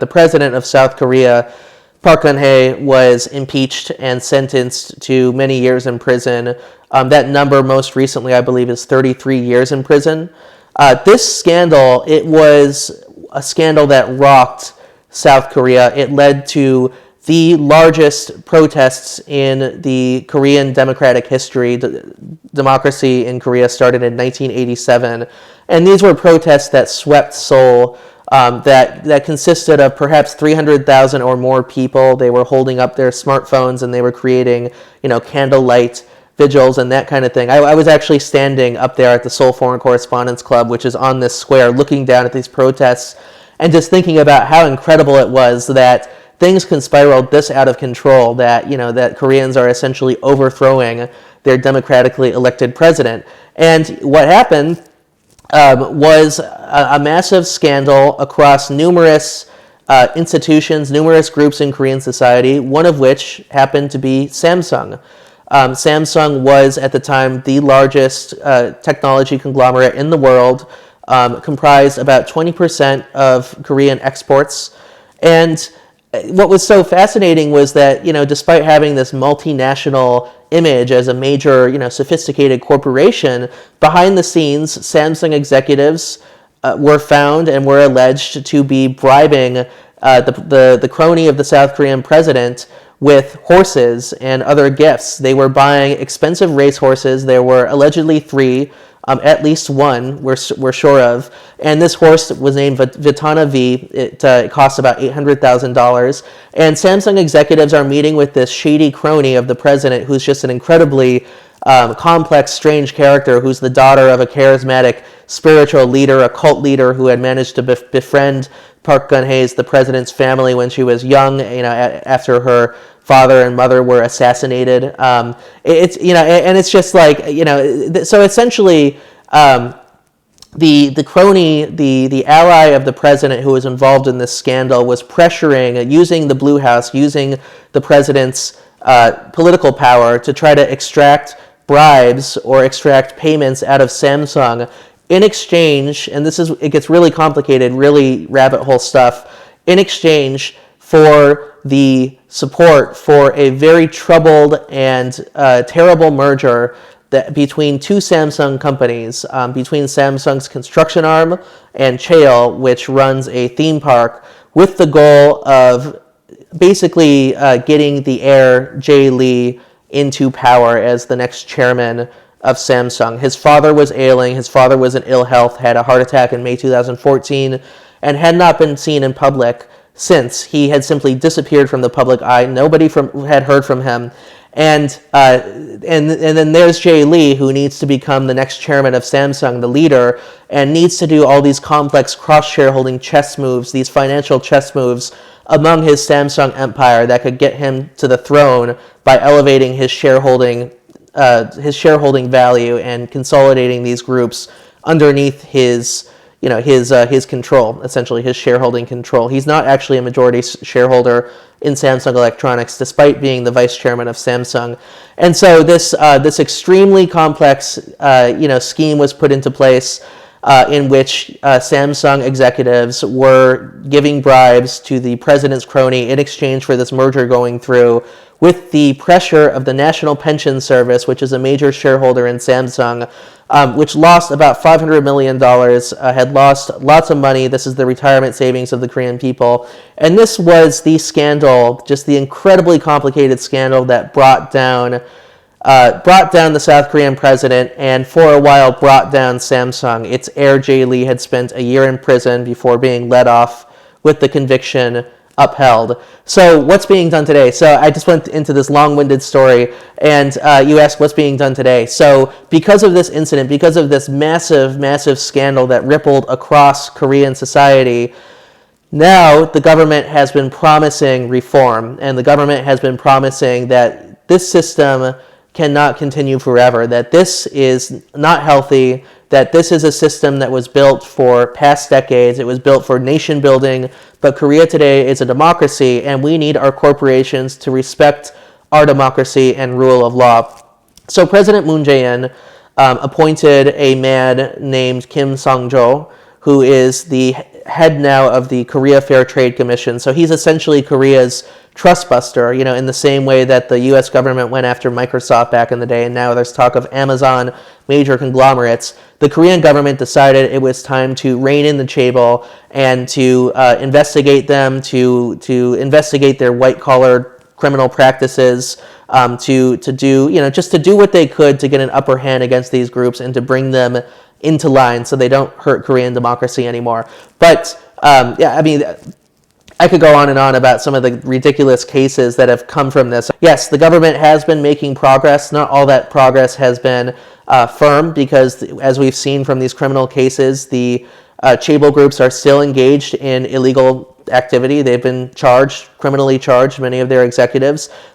the president of South Korea, Park Geun-hye, was impeached and sentenced to many years in prison. That number most recently, I believe, is 33 years in prison. This scandal, it was a scandal that rocked South Korea. It led to the largest protests in the Korean democratic history. The democracy in Korea started in 1987, and these were protests that swept Seoul, that consisted of perhaps 300,000 or more people. They were holding up their smartphones and they were creating, candlelight vigils and that kind of thing. I was actually standing up there at the Seoul Foreign Correspondents Club, which is on this square, looking down at these protests and just thinking about how incredible it was that things can spiral this out of control, that, that Koreans are essentially overthrowing their democratically elected president. And what happened was a massive scandal across numerous institutions, numerous groups in Korean society, one of which happened to be Samsung. Samsung was, at the time, the largest technology conglomerate in the world, comprised about 20% of Korean exports. And what was so fascinating was that, despite having this multinational image as a major, sophisticated corporation, behind the scenes, Samsung executives were found and were alleged to be bribing the crony of the South Korean president with horses and other gifts. They were buying expensive racehorses. There were allegedly 3. At least one we're sure of, and this horse was named Vitana V. It cost about $800,000, and Samsung executives are meeting with this shady crony of the president, who's just an incredibly complex, strange character, who's the daughter of a charismatic spiritual leader, a cult leader who had managed to befriend Park Geun-hye's, the president's family, when she was young, after her father and mother were assassinated. And it's just like, so essentially, the crony, the ally of the president who was involved in this scandal, was pressuring, using the Blue House, using the president's political power to try to extract bribes or extract payments out of Samsung in exchange, and it gets really complicated, really rabbit hole stuff, in exchange for the support for a very troubled and terrible merger between two Samsung companies, between Samsung's construction arm and Cheil, which runs a theme park, with the goal of basically getting the heir Jay Lee into power as the next chairman of Samsung. His father was ailing, his father was in ill health, had a heart attack in May 2014, and had not been seen in public since. He had simply disappeared from the public eye. Nobody had heard from him. And then there's Jay Lee, who needs to become the next chairman of Samsung, the leader, and needs to do all these complex cross-shareholding chess moves, these financial chess moves among his Samsung empire that could get him to the throne by elevating his shareholding value and consolidating these groups underneath his control, essentially his shareholding control. He's not actually a majority shareholder in Samsung Electronics, despite being the vice chairman of Samsung. And so this extremely complex scheme was put into place, in which Samsung executives were giving bribes to the president's crony in exchange for this merger going through, with the pressure of the National Pension Service, which is a major shareholder in Samsung, which lost about $500 million, had lost lots of money. This is the retirement savings of the Korean people. And this was the scandal, just the incredibly complicated scandal that brought down the South Korean president, and for a while brought down Samsung. Its heir Jay Lee had spent a year in prison before being let off with the conviction upheld. So what's being done today? So I just went into this long-winded story, and you asked what's being done today. So because of this incident, because of this massive, massive scandal that rippled across Korean society, now the government has been promising reform, and the government has been promising that this system cannot continue forever, that this is not healthy, that this is a system that was built for past decades, it was built for nation building, but Korea today is a democracy, and we need our corporations to respect our democracy and rule of law. So President Moon Jae-in appointed a man named Kim Song-jo, who is the head now of the Korea Fair Trade Commission. So he's essentially Korea's trust buster, in the same way that the U.S. government went after Microsoft back in the day, and now there's talk of Amazon, major conglomerates. The Korean government decided it was time to rein in the chaebol and to investigate them, to investigate their white-collar criminal practices, to do, just to do what they could to get an upper hand against these groups and to bring them into line so they don't hurt Korean democracy anymore. But, I could go on and on about some of the ridiculous cases that have come from this. Yes, the government has been making progress. Not all that progress has been firm because, as we've seen from these criminal cases, the chaebol groups are still engaged in illegal activity. They've been criminally charged, many of their executives.